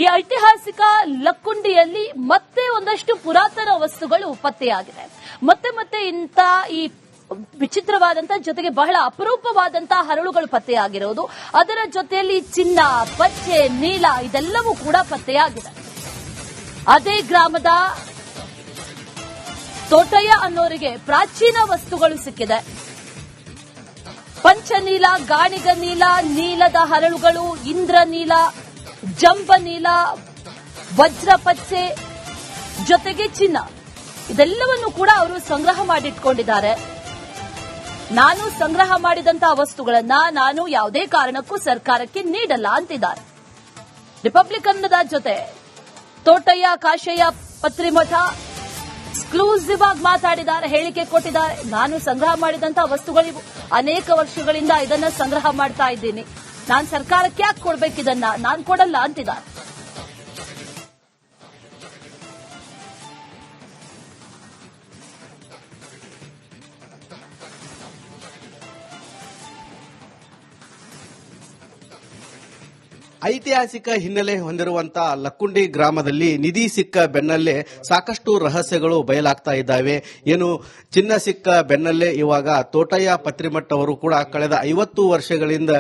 ಈ ಐತಿಹಾಸಿಕ ಲಕ್ಕುಂಡಿಯಲ್ಲಿ ಮತ್ತೆ ಒಂದಷ್ಟು ಪುರಾತನ ವಸ್ತುಗಳು ಪತ್ತೆಯಾಗಿದೆ. ಮತ್ತೆ ಇಂಥ ಈ ವಿಚಿತ್ರವಾದಂತಹ ಜೊತೆಗೆ ಬಹಳ ಅಪರೂಪವಾದಂತಹ ಹರಳುಗಳು ಪತ್ತೆಯಾಗಿರೋದು, ಅದರ ಜೊತೆಯಲ್ಲಿ ಚಿನ್ನ, ಪಚ್ಚೆ, ನೀಲ ಇದೆಲ್ಲವೂ ಕೂಡ ಪತ್ತೆಯಾಗಿದೆ. ಅದೇ ಗ್ರಾಮದ ತೋಟಯ್ಯ ಅನ್ನೋರಿಗೆ ಪ್ರಾಚೀನ ವಸ್ತುಗಳು ಸಿಕ್ಕಿದೆ. ಪಂಚನೀಲ, ಗಾಣಿಗ ನೀಲ, ನೀಲದ ಹರಳುಗಳು, ಇಂದ್ರನೀಲ, ಜಂಬನೀಲ, ವಜ್ರ ಪಚ್ಚೆ ಜೊತೆಗೆ ಚಿನ್ನ ಇದೆಲ್ಲವನ್ನು ಕೂಡ ಅವರು ಸಂಗ್ರಹ ಮಾಡಿಟ್ಕೊಂಡಿದ್ದಾರೆ. ನಾನು ಸಂಗ್ರಹ ಮಾಡಿದಂತಹ ವಸ್ತುಗಳನ್ನ ನಾನು ಯಾವುದೇ ಕಾರಣಕ್ಕೂ ಸರ್ಕಾರಕ್ಕೆ ನೀಡಲ್ಲ ಅಂತಿದ್ದಾರೆ. ರಿಪಬ್ಲಿಕನ್ನದ ಜೊತೆ ತೋಟಯ್ಯ ಕಾಶಯ್ಯ ಪತ್ರಿಮಠ ಎಕ್ಸ್ಕ್ಲೂಸಿವ್ ಆಗಿ ಮಾತಾಡಿದ್ದಾರೆ, ಹೇಳಿಕೆ ಕೊಟ್ಟಿದ್ದಾರೆ. ನಾನು ಸಂಗ್ರಹ ಮಾಡಿದಂತಹ ವಸ್ತುಗಳಿವು, ಅನೇಕ ವರ್ಷಗಳಿಂದ ಇದನ್ನ ಸಂಗ್ರಹ ಮಾಡ್ತಾ ಇದ್ದೀನಿ. ನಾನು ಸರ್ಕಾರಕ್ಕೆ ಯಾಕೆ ಕೊಡ್ಬೇಕಿದನ್ನ, ನಾನು ಕೊಡಲ್ಲ ಅಂತಿದ್ದಾರೆ. ಐತಿಹಾಸಿಕ ಹಿನ್ನೆಲೆ ಹೊಂದಿರುವಂತಹ ಲಕ್ಕುಂಡಿ ಗ್ರಾಮದಲ್ಲಿ ನಿಧಿ ಸಿಕ್ಕ ಬೆನ್ನಲ್ಲೇ ಸಾಕಷ್ಟು ರಹಸ್ಯಗಳು ಬಯಲಾಗ್ತಾ ಇದ್ದಾವೆ. ಏನು ಚಿನ್ನ ಸಿಕ್ಕ ಬೆನ್ನಲ್ಲೇ ಇವಾಗ ತೋಟಯ್ಯ ಪತ್ರಿಮಠ್ ಅವರು ಕೂಡ ಕಳೆದ 50 ವರ್ಷಗಳಿಂದ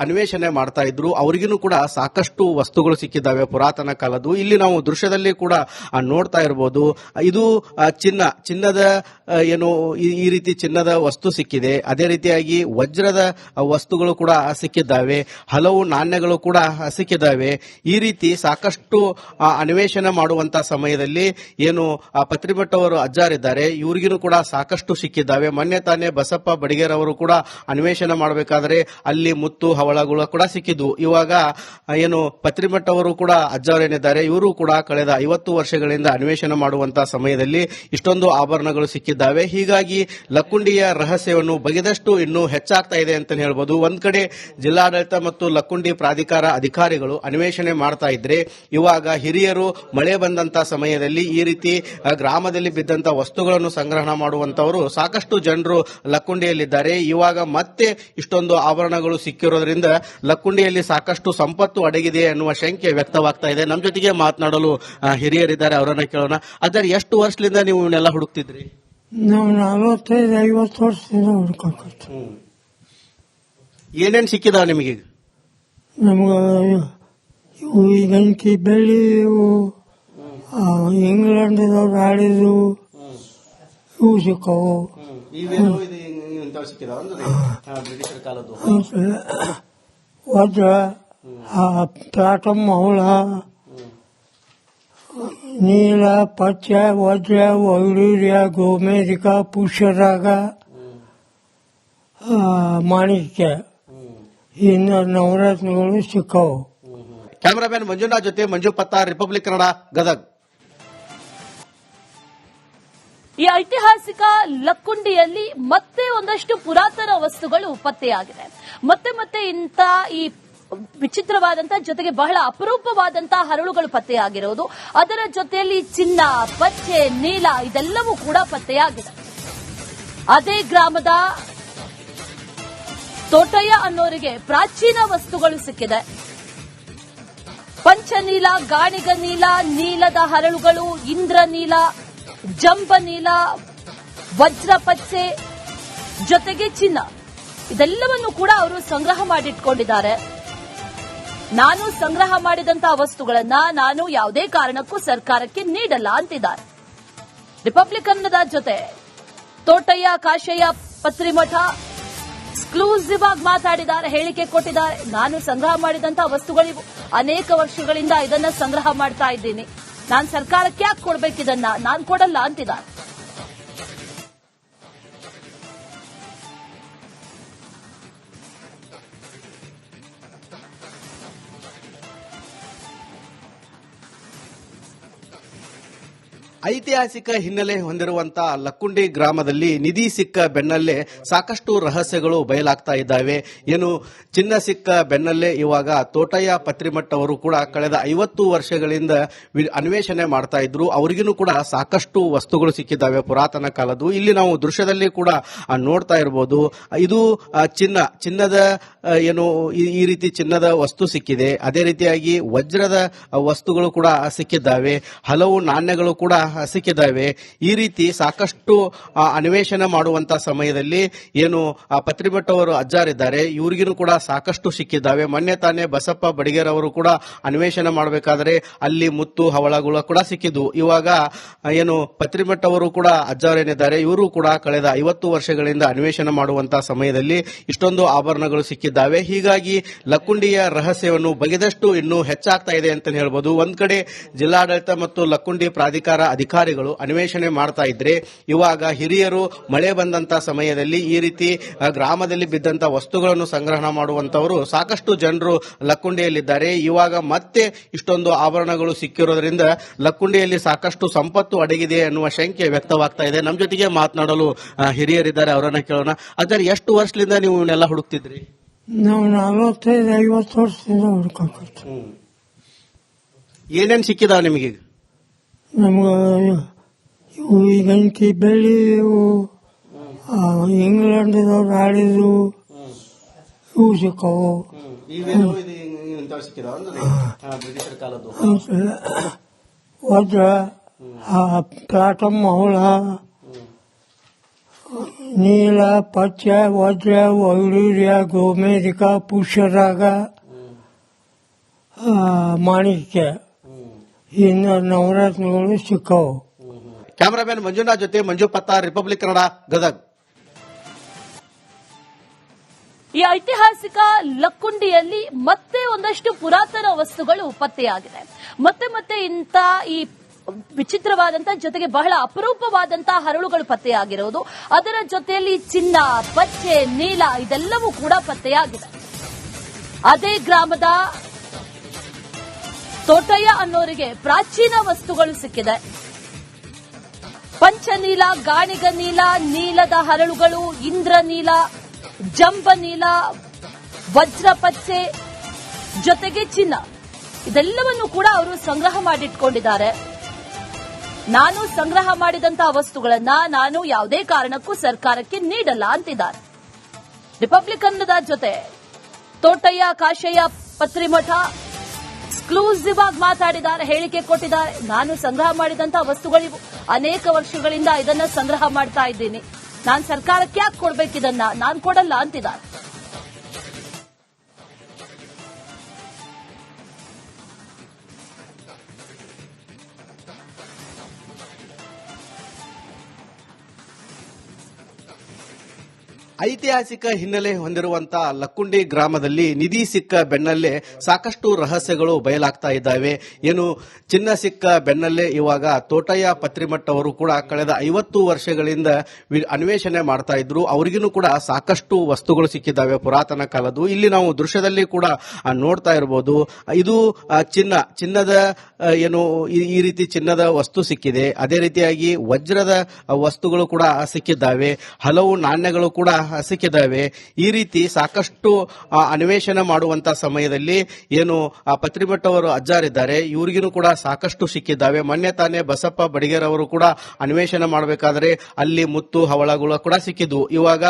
ಅನ್ವೇಷಣೆ ಮಾಡ್ತಾ ಇದ್ರು. ಅವರಿಗೂ ಕೂಡ ಸಾಕಷ್ಟು ವಸ್ತುಗಳು ಸಿಕ್ಕಿದ್ದಾವೆ ಪುರಾತನ ಕಾಲದ್ದು. ಇಲ್ಲಿ ನಾವು ದೃಶ್ಯದಲ್ಲಿ ಕೂಡ ನೋಡ್ತಾ ಇರಬಹುದು. ಇದು ಚಿನ್ನದ ಏನು ಈ ರೀತಿ ಚಿನ್ನದ ವಸ್ತು ಸಿಕ್ಕಿದೆ. ಅದೇ ರೀತಿಯಾಗಿ ವಜ್ರದ ವಸ್ತುಗಳು ಕೂಡ ಸಿಕ್ಕಿದ್ದಾವೆ. ಹಲವು ನಾಣ್ಯಗಳು ಕೂಡ ಸಿಕ್ಕಿದ್ದಾವೆ. ಈ ರೀತಿ ಸಾಕಷ್ಟು ಅನ್ವೇಷಣೆ ಮಾಡುವಂತಹ ಸಮಯದಲ್ಲಿ ಏನು ಪತ್ರಿಮಠ್ ಅವರು ಅಜ್ಜಾರಿದ್ದಾರೆ, ಇವರಿಗೂ ಕೂಡ ಸಾಕಷ್ಟು ಸಿಕ್ಕಿದ್ದಾವೆ. ಮೊನ್ನೆ ತಾನೇ ಬಸಪ್ಪ ಬಡಿಗೇರ್ ಅವರು ಕೂಡ ಅನ್ವೇಷಣೆ ಮಾಡಬೇಕಾದ್ರೆ ಅಲ್ಲಿ ಮುತ್ತು ಹವಳಗಳು ಕೂಡ ಸಿಕ್ಕಿದ್ವು. ಇವಾಗ ಏನು ಪತ್ರಿಮಠ್ ಅವರು ಕೂಡ ಅಜ್ಜಾರೇನಿದ್ದಾರೆ, ಇವರು ಕೂಡ ಕಳೆದ 50 ವರ್ಷಗಳಿಂದ ಅನ್ವೇಷಣೆ ಮಾಡುವಂತಹ ಸಮಯದಲ್ಲಿ ಇಷ್ಟೊಂದು ಆಭರಣಗಳು ಸಿಕ್ಕಿದ್ದಾವೆ. ಹೀಗಾಗಿ ಲಕ್ಕುಂಡಿಯ ರಹಸ್ಯವನ್ನು ಬಗೆದಷ್ಟು ಇನ್ನೂ ಹೆಚ್ಚಾಗ್ತಾ ಇದೆ ಅಂತ ಹೇಳ್ಬೋದು. ಒಂದ್ ಕಡೆ ಜಿಲ್ಲಾಡಳಿತ ಮತ್ತು ಲಕ್ಕುಂಡಿ ಪ್ರಾಧಿಕಾರ ಅಧಿಕಾರಿಗಳು ಅನ್ವೇಷಣೆ ಮಾಡ್ತಾ ಇದ್ರೆ, ಇವಾಗ ಹಿರಿಯರು ಮಳೆ ಬಂದಂತ ಸಮಯದಲ್ಲಿ ಈ ರೀತಿ ಗ್ರಾಮದಲ್ಲಿ ಬಿದ್ದಂತ ವಸ್ತುಗಳನ್ನು ಸಂಗ್ರಹಣ ಮಾಡುವಂತವರು ಸಾಕಷ್ಟು ಜನರು ಲಕ್ಕುಂಡಿಯಲ್ಲಿದ್ದಾರೆ. ಇವಾಗ ಮತ್ತೆ ಇಷ್ಟೊಂದು ಆಭರಣಗಳು ಸಿಕ್ಕಿರೋದ್ರಿಂದ ಲಕ್ಕುಂಡಿಯಲ್ಲಿ ಸಾಕಷ್ಟು ಸಂಪತ್ತು ಅಡಗಿದೆ ಎನ್ನುವ ಶಂಕೆ ವ್ಯಕ್ತವಾಗ್ತಾ ಇದೆ. ನಮ್ಮ ಜೊತೆಗೆ ಮಾತನಾಡಲು ಹಿರಿಯರಿದ್ದಾರೆ, ಅವರನ್ನ ಕೇಳೋಣ. ಅದರ ಎಷ್ಟು ವರ್ಷದಿಂದ ನೀವು ಇವನ್ನೆಲ್ಲ ಹುಡುಕ್ತಿದ್ರಿ? ನಾವು 45-50 ವರ್ಷದಿಂದ ಹುಡುಕಕ್ಕೆ. ಏನೇನ್ ಸಿಕ್ಕಿದಾವ ನಿಮಗೆ? ನಮ್ಗೆ ಇವು ಗಂಕಿ ಬೆಳ್ಳಿ, ಇವು ಇಂಗ್ಲೆಂಡ್ದವ್ರು ಆಡಿದ್ವು ಇವು ಸಿಕ್ಕವು. ವಜ್ರ, ಪ್ಲಾಟಮ್ ಹವಳ, ನೀಲ, ಪಚ್ಚ, ವಜ್ರ, ವೈಡೂರ್ಯ, ಗೋಮೇಧಿಕ, ಪುಷ್ಯರಾಗ, ಮಾಣಿಕ್ಯ, ಇನ್ನು ನವರತ್ನಗಳು ಸಿಕ್ಕವು. ಕ್ಯಾಮರಾಮನ್ ಮಂಜುನಾಥ್ ಜೊತೆ ಮಂಜು ಪತ್ತಾರ್, ರಿಪಬ್ಲಿಕ್ ಕನ್ನಡ, ಗದಗ್. ಈ ಐತಿಹಾಸಿಕ ಲಕ್ಕುಂಡಿಯಲ್ಲಿ ಮತ್ತೆ ಒಂದಷ್ಟು ಪುರಾತನ ವಸ್ತುಗಳು ಪತ್ತೆಯಾಗಿದೆ. ಮತ್ತೆ ಇಂಥ ಈ ವಿಚಿತ್ರವಾದಂತಹ ಜೊತೆಗೆ ಬಹಳ ಅಪರೂಪವಾದಂತಹ ಹರಳುಗಳು ಪತ್ತೆಯಾಗಿರೋದು, ಅದರ ಜೊತೆಯಲ್ಲಿ ಚಿನ್ನ, ಪಚ್ಚೆ, ನೀಲ ಇದೆಲ್ಲವೂ ಕೂಡ ಪತ್ತೆಯಾಗಿದೆ. ಅದೇ ಗ್ರಾಮದ ತೋಟಯ್ಯ ಅನ್ನೋರಿಗೆ ಪ್ರಾಚೀನ ವಸ್ತುಗಳು ಸಿಕ್ಕಿದೆ. ಪಂಚನೀಲ, ಗಾಣಿಗ ನೀಲ, ನೀಲದ ಹರಳುಗಳು, ಇಂದ್ರನೀಲ, ಜಂಬನೀಲ, ವಜ್ರ ಪಚ್ಚೆ ಜೊತೆಗೆ ಚಿನ್ನ ಇದೆಲ್ಲವನ್ನು ಕೂಡ ಅವರು ಸಂಗ್ರಹ ಮಾಡಿಟ್ಕೊಂಡಿದ್ದಾರೆ. ನಾನು ಸಂಗ್ರಹ ಮಾಡಿದಂತಹ ವಸ್ತುಗಳನ್ನ ನಾನು ಯಾವುದೇ ಕಾರಣಕ್ಕೂ ಸರ್ಕಾರಕ್ಕೆ ನೀಡಲ್ಲ ಅಂತಿದ್ದಾರೆ. ರಿಪಬ್ಲಿಕನ್ನದ ಜೊತೆ ತೋಟಯ್ಯ ಕಾಶಯ್ಯ ಪತ್ರಿಮಠ ಎಕ್ಸ್ಕ್ಲೂಸಿವ್ ಆಗಿ ಮಾತಾಡಿದ್ದಾರೆ, ಹೇಳಿಕೆ ಕೊಟ್ಟಿದ್ದಾರೆ. ನಾನು ಸಂಗ್ರಹ ಮಾಡಿದಂತಹ ವಸ್ತುಗಳಿವು, ಅನೇಕ ವರ್ಷಗಳಿಂದ ಇದನ್ನ ಸಂಗ್ರಹ ಮಾಡ್ತಾ ಇದ್ದೀನಿ. ನಾನು ಸರ್ಕಾರಕ್ಕೆ ಯಾಕೆ ಕೊಡ್ಬೇಕಿದನ್ನ, ನಾನು ಕೊಡಲ್ಲ ಅಂತಿದ್ದಾರೆ. ಐತಿಹಾಸಿಕ ಹಿನ್ನೆಲೆ ಹೊಂದಿರುವಂತಹ ಲಕ್ಕುಂಡಿ ಗ್ರಾಮದಲ್ಲಿ ನಿಧಿ ಸಿಕ್ಕ ಬೆನ್ನಲ್ಲೇ ಸಾಕಷ್ಟು ರಹಸ್ಯಗಳು ಬಯಲಾಗ್ತಾ ಇದ್ದಾವೆ. ಏನು ಚಿನ್ನ ಸಿಕ್ಕ ಬೆನ್ನಲ್ಲೇ ಇವಾಗ ತೋಟಯ್ಯ ಪತ್ರಿಮಠ್ ಅವರು ಕೂಡ ಕಳೆದ 50 ವರ್ಷಗಳಿಂದ ಅನ್ವೇಷಣೆ ಮಾಡ್ತಾ ಇದ್ರು. ಅವರಿಗೂ ಕೂಡ ಸಾಕಷ್ಟು ವಸ್ತುಗಳು ಸಿಕ್ಕಿದ್ದಾವೆ ಪುರಾತನ ಕಾಲದ್ದು. ಇಲ್ಲಿ ನಾವು ದೃಶ್ಯದಲ್ಲಿ ಕೂಡ ನೋಡ್ತಾ ಇರಬಹುದು. ಇದು ಚಿನ್ನದ ಏನು ಈ ರೀತಿ ಚಿನ್ನದ ವಸ್ತು ಸಿಕ್ಕಿದೆ. ಅದೇ ರೀತಿಯಾಗಿ ವಜ್ರದ ವಸ್ತುಗಳು ಕೂಡ ಸಿಕ್ಕಿದ್ದಾವೆ. ಹಲವು ನಾಣ್ಯಗಳು ಕೂಡ ಸಿಕ್ಕಿದ್ದಾವೆ. ಈ ರೀತಿ ಸಾಕಷ್ಟು ಅನ್ವೇಷಣೆ ಮಾಡುವಂತ ಸಮಯದಲ್ಲಿ ಏನು ಪತ್ರಿಮಠ್ ಅವರು ಅಜ್ಜಾರಿದ್ದಾರೆ, ಇವ್ರಿಗೂ ಕೂಡ ಸಾಕಷ್ಟು ಸಿಕ್ಕಿದ್ದಾವೆ. ಮೊನ್ನೆ ತಾನೇ ಬಸಪ್ಪ ಬಡಿಗೇರ್ ಅವರು ಕೂಡ ಅನ್ವೇಷಣೆ ಮಾಡಬೇಕಾದ್ರೆ ಅಲ್ಲಿ ಮುತ್ತು ಹವಳಗಳು ಕೂಡ ಸಿಕ್ಕಿದ್ವು. ಇವಾಗ ಏನು ಪತ್ರಿಮಠ್ ಅವರು ಕೂಡ ಅಜ್ಜಾರೇನಿದ್ದಾರೆ, ಇವರು ಕೂಡ ಕಳೆದ 50 ವರ್ಷಗಳಿಂದ ಅನ್ವೇಷಣೆ ಮಾಡುವಂತಹ ಸಮಯದಲ್ಲಿ ಇಷ್ಟೊಂದು ಆಭರಣಗಳು ಸಿಕ್ಕಿದ್ದಾವೆ. ಹೀಗಾಗಿ ಲಕ್ಕುಂಡಿಯ ರಹಸ್ಯವನ್ನು ಬಗೆದಷ್ಟು ಇನ್ನೂ ಹೆಚ್ಚಾಗ್ತಾ ಇದೆ ಅಂತ ಹೇಳ್ಬೋದು. ಒಂದ್ ಕಡೆ ಜಿಲ್ಲಾಡಳಿತ ಮತ್ತು ಲಕ್ಕುಂಡಿ ಪ್ರಾಧಿಕಾರ ಅಧಿಕಾರಿಗಳು ಅನ್ವೇಷಣೆ ಮಾಡ್ತಾ ಇದ್ರೆ, ಇವಾಗ ಹಿರಿಯರು ಮಳೆ ಬಂದಂತ ಸಮಯದಲ್ಲಿ ಈ ರೀತಿ ಗ್ರಾಮದಲ್ಲಿ ಬಿದ್ದಂತ ವಸ್ತುಗಳನ್ನು ಸಂಗ್ರಹಣ ಮಾಡುವಂತವರು ಸಾಕಷ್ಟು ಜನರು ಲಕ್ಕುಂಡಿಯಲ್ಲಿದ್ದಾರೆ. ಇವಾಗ ಮತ್ತೆ ಇಷ್ಟೊಂದು ಆಭರಣಗಳು ಸಿಕ್ಕಿರೋದ್ರಿಂದ ಲಕ್ಕುಂಡಿಯಲ್ಲಿ ಸಾಕಷ್ಟು ಸಂಪತ್ತು ಅಡಗಿದೆ ಅನ್ನುವ ಶಂಕೆ ವ್ಯಕ್ತವಾಗ್ತಾ ಇದೆ. ನಮ್ಮ ಜೊತೆಗೆ ಮಾತನಾಡಲು ಹಿರಿಯರಿದ್ದಾರೆ, ಅವರನ್ನ ಕೇಳೋಣ. ಆದರೆ ಎಷ್ಟು ವರ್ಷದಿಂದ ನೀವು ಇವನ್ನೆಲ್ಲ ಹುಡುಕ್ತಿದ್ರಿ? ನಾವು 45-50 ವರ್ಷದಿಂದ ಹುಡುಕಾಕತ್ತು. ಏನೇನ್ ಸಿಕ್ಕಿದಾವ ನಿಮಗೆ? ನಮ್ಗೆ ಇವು ಈಗಂಕಿ ಬೆಳ್ಳಿ, ಇವು ಇಂಗ್ಲೆಂಡ್ದವ್ರು ಆಡಿದ್ರು ಇವು ಸಿಕ್ಕವು. ವಜ್ರ, ಪ್ಲಾಟಮ್ ಹೌಳ, ನೀಲ, ಪಚ್ಚ, ವಜ್ರ, ವೈಡೂರ್ಯ, ಗೋಮೇಧಿಕ, ಪುಷ್ಯರಾಗ, ಮಾಣಿಕ್ಯ, ಇನ್ನು ನವರತ್ನಗಳು ಸಿಕ್ಕವು. ಕ್ಯಾಮರಾಮನ್ ಮಂಜುನಾಥ್ ಜೊತೆ ಮಂಜು ಪತ್ತಾರ್, ರಿಪಬ್ಲಿಕ್ ಕನ್ನಡ, ಗದಗ್. ಈ ಐತಿಹಾಸಿಕ ಲಕ್ಕುಂಡಿಯಲ್ಲಿ ಮತ್ತೆ ಒಂದಷ್ಟು ಪುರಾತನ ವಸ್ತುಗಳು ಪತ್ತೆಯಾಗಿದೆ. ಮತ್ತೆ ಇಂಥ ಈ ವಿಚಿತ್ರವಾದಂತ ಜೊತೆಗೆ ಬಹಳ ಅಪರೂಪವಾದಂತಹ ಹರಳುಗಳು ಪತ್ತೆಯಾಗಿರುವುದು, ಅದರ ಜೊತೆಯಲ್ಲಿ ಚಿನ್ನ, ಪಚ್ಚೆ, ನೀಲ ಇದೆಲ್ಲವೂ ಕೂಡ ಪತ್ತೆಯಾಗಿದೆ. ಅದೇ ಗ್ರಾಮದ ತೋಟಯ್ಯ ಅನ್ನೋರಿಗೆ ಪ್ರಾಚೀನ ವಸ್ತುಗಳು ಸಿಕ್ಕಿದೆ. ಪಂಚನೀಲ, ಗಾಣಿಗ ನೀಲ, ನೀಲದ ಹರಳುಗಳು, ಇಂದ್ರನೀಲ, ಜಂಬನೀಲ, ವಜ್ರ ಪಚ್ಚೆ ಜೊತೆಗೆ ಚಿನ್ನ ಇದೆಲ್ಲವನ್ನು ಕೂಡ ಅವರು ಸಂಗ್ರಹ ಮಾಡಿಟ್ಕೊಂಡಿದ್ದಾರೆ. ನಾನು ಸಂಗ್ರಹ ಮಾಡಿದಂತಹ ವಸ್ತುಗಳನ್ನ ನಾನು ಯಾವುದೇ ಕಾರಣಕ್ಕೂ ಸರ್ಕಾರಕ್ಕೆ ನೀಡಲ್ಲ ಅಂತಿದ್ದಾರೆ. ರಿಪಬ್ಲಿಕ್ ಕನ್ನಡದ ಜೊತೆ ತೋಟಯ್ಯ ಕಾಶಯ್ಯ ಪತ್ರಿಮಠ ಎಕ್ಸ್ಕ್ಲೂಸಿವ್ ಆಗಿ ಮಾತಾಡಿದ್ದಾರೆ, ಹೇಳಿಕೆ ಕೊಟ್ಟಿದ್ದಾರೆ. ನಾನು ಸಂಗ್ರಹ ಮಾಡಿದಂತಹ ವಸ್ತುಗಳಿವು, ಅನೇಕ ವರ್ಷಗಳಿಂದ ಇದನ್ನ ಸಂಗ್ರಹ ಮಾಡ್ತಾ ಇದ್ದೀನಿ, ನಾನು ಸರ್ಕಾರಕ್ಕೆ ಯಾಕೆ ಕೊಡ್ಬೇಕಿದನ್ನ, ನಾನು ಕೊಡಲ್ಲ ಅಂತಿದ್ದಾರೆ. ಐತಿಹಾಸಿಕ ಹಿನ್ನೆಲೆ ಹೊಂದಿರುವಂತಹ ಲಕ್ಕುಂಡಿ ಗ್ರಾಮದಲ್ಲಿ ನಿಧಿ ಸಿಕ್ಕ ಬೆನ್ನಲ್ಲೇ ಸಾಕಷ್ಟು ರಹಸ್ಯಗಳು ಬಯಲಾಗ್ತಾ ಇದ್ದಾವೆ. ಏನು ಚಿನ್ನ ಸಿಕ್ಕ ಬೆನ್ನಲ್ಲೇ ಇವಾಗ ತೋಟಯ್ಯ ಪತ್ರಿಮಠ್ ಅವರು ಕೂಡ ಕಳೆದ 50 ವರ್ಷಗಳಿಂದ ಅನ್ವೇಷಣೆ ಮಾಡ್ತಾ ಇದ್ರು. ಅವರಿಗೂ ಕೂಡ ಸಾಕಷ್ಟು ವಸ್ತುಗಳು ಸಿಕ್ಕಿದ್ದಾವೆ ಪುರಾತನ ಕಾಲದ್ದು. ಇಲ್ಲಿ ನಾವು ದೃಶ್ಯದಲ್ಲಿ ಕೂಡ ನೋಡ್ತಾ ಇರಬಹುದು. ಇದು ಚಿನ್ನದ ಏನು ಈ ರೀತಿ ಚಿನ್ನದ ವಸ್ತು ಸಿಕ್ಕಿದೆ. ಅದೇ ರೀತಿಯಾಗಿ ವಜ್ರದ ವಸ್ತುಗಳು ಕೂಡ ಸಿಕ್ಕಿದ್ದಾವೆ. ಹಲವು ನಾಣ್ಯಗಳು ಕೂಡ ಸಿಕ್ಕಿದ್ದಾವೆ. ಈ ರೀತಿ ಸಾಕಷ್ಟು ಅನ್ವೇಷಣೆ ಮಾಡುವಂತ ಸಮಯದಲ್ಲಿ ಏನು ಪತ್ರಿಮಠ್ ಅವರು ಅಜ್ಜಾರಿದ್ದಾರೆ, ಇವ್ರಿಗೂ ಕೂಡ ಸಾಕಷ್ಟು ಸಿಕ್ಕಿದ್ದಾವೆ. ಮೊನ್ನೆ ತಾನೇ ಬಸಪ್ಪ ಬಡಿಗೇರ್ ಅವರು ಕೂಡ ಅನ್ವೇಷಣೆ ಮಾಡಬೇಕಾದ್ರೆ ಅಲ್ಲಿ ಮುತ್ತು ಹವಳಗಳು ಕೂಡ ಸಿಕ್ಕಿದ್ವು. ಇವಾಗ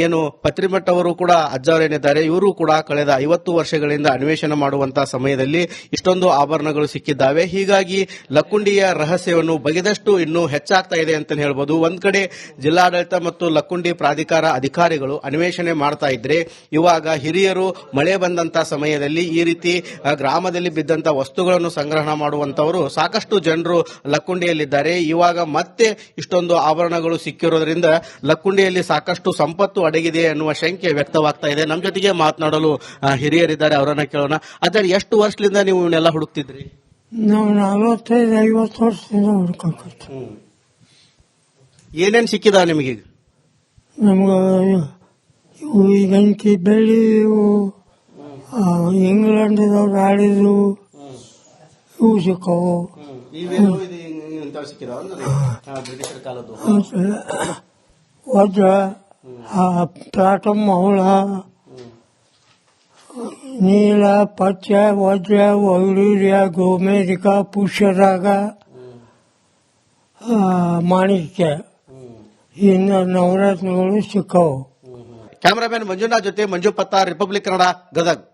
ಏನು ಪತ್ರಿಮಠ್ ಅವರು ಕೂಡ ಅಜ್ಜಾರೇನಿದ್ದಾರೆ, ಇವರು ಕೂಡ ಕಳೆದ 50 ವರ್ಷಗಳಿಂದ ಅನ್ವೇಷಣೆ ಮಾಡುವಂತಹ ಸಮಯದಲ್ಲಿ ಇಷ್ಟೊಂದು ಆಭರಣಗಳು ಸಿಕ್ಕಿದ್ದಾವೆ. ಹೀಗಾಗಿ ಲಕ್ಕುಂಡಿಯ ರಹಸ್ಯವನ್ನು ಬಗೆದಷ್ಟು ಇನ್ನೂ ಹೆಚ್ಚಾಗ್ತಾ ಇದೆ ಅಂತ ಹೇಳ್ಬೋದು. ಒಂದ್ ಕಡೆ ಜಿಲ್ಲಾಡಳಿತ ಮತ್ತು ಲಕ್ಕುಂಡಿ ಪ್ರಾಧಿಕಾರ ಅಧಿಕಾರಿಗಳು ಅನ್ವೇಷಣೆ ಮಾಡ್ತಾ ಇದ್ರೆ, ಇವಾಗ ಹಿರಿಯರು ಮಳೆ ಬಂದಂತ ಸಮಯದಲ್ಲಿ ಈ ರೀತಿ ಗ್ರಾಮದಲ್ಲಿ ಬಿದ್ದಂತ ವಸ್ತುಗಳನ್ನು ಸಂಗ್ರಹಣ ಮಾಡುವಂತವರು ಸಾಕಷ್ಟು ಜನರು ಲಕ್ಕುಂಡಿಯಲ್ಲಿದ್ದಾರೆ. ಇವಾಗ ಮತ್ತೆ ಇಷ್ಟೊಂದು ಆಭರಣಗಳು ಸಿಕ್ಕಿರೋದ್ರಿಂದ ಲಕ್ಕುಂಡಿಯಲ್ಲಿ ಸಾಕಷ್ಟು ಸಂಪತ್ತು ಅಡಗಿದೆ ಅನ್ನುವ ಶಂಕೆ ವ್ಯಕ್ತವಾಗ್ತಾ ಇದೆ. ನಮ್ಮ ಜೊತೆಗೆ ಮಾತನಾಡಲು ಹಿರಿಯರಿದ್ದಾರೆ, ಅವರನ್ನ ಕೇಳೋಣ. ಆದರೆ ಎಷ್ಟು ವರ್ಷದಿಂದ ನೀವು ಇವನ್ನೆಲ್ಲ ಹುಡುಕ್ತಿದ್ರಿ? ನಾವು 45-50 ವರ್ಷದಿಂದ ಹುಡುಕಾಕತ್ತು. ಏನೇನ್ ಸಿಕ್ಕಿದಾವ ನಿಮಗೆ? ನಮ್ಗೆ ಇವು ಈಗಂಕಿ ಬೆಳ್ಳಿ, ಇವು ಇಂಗ್ಲೆಂಡ್ದವ್ರು ಆಡಿದ್ರು ಇವು ಸಿಕ್ಕವು. ಇಂಥವು ಸಿಕ್ಕಿದಾವ ಬ್ರಿಟಿಷರ ಕಾಲದ್ದು. ವಜ್ರ ಪ್ಲಾಟಮ್ ಹವಳ ನೀಲ ಪಚ್ಚ ವಜ್ರ ವೈಡೂರ್ಯ ಗೋಮೇಧಿಕ ಪುಷ್ಯರಾಗ ಮಾಣಿಕ್ಯ ಇನ್ನು ನವರತ್ನಗಳು ಸಿಕ್ಕವು. ಕ್ಯಾಮರಾಮನ್ ಮಂಜುನಾಥ್ ಜೊತೆ ಮಂಜು ಪತ್ತಾರ್, ರಿಪಬ್ಲಿಕ್ ಕನ್ನಡ, ಗದಗ್.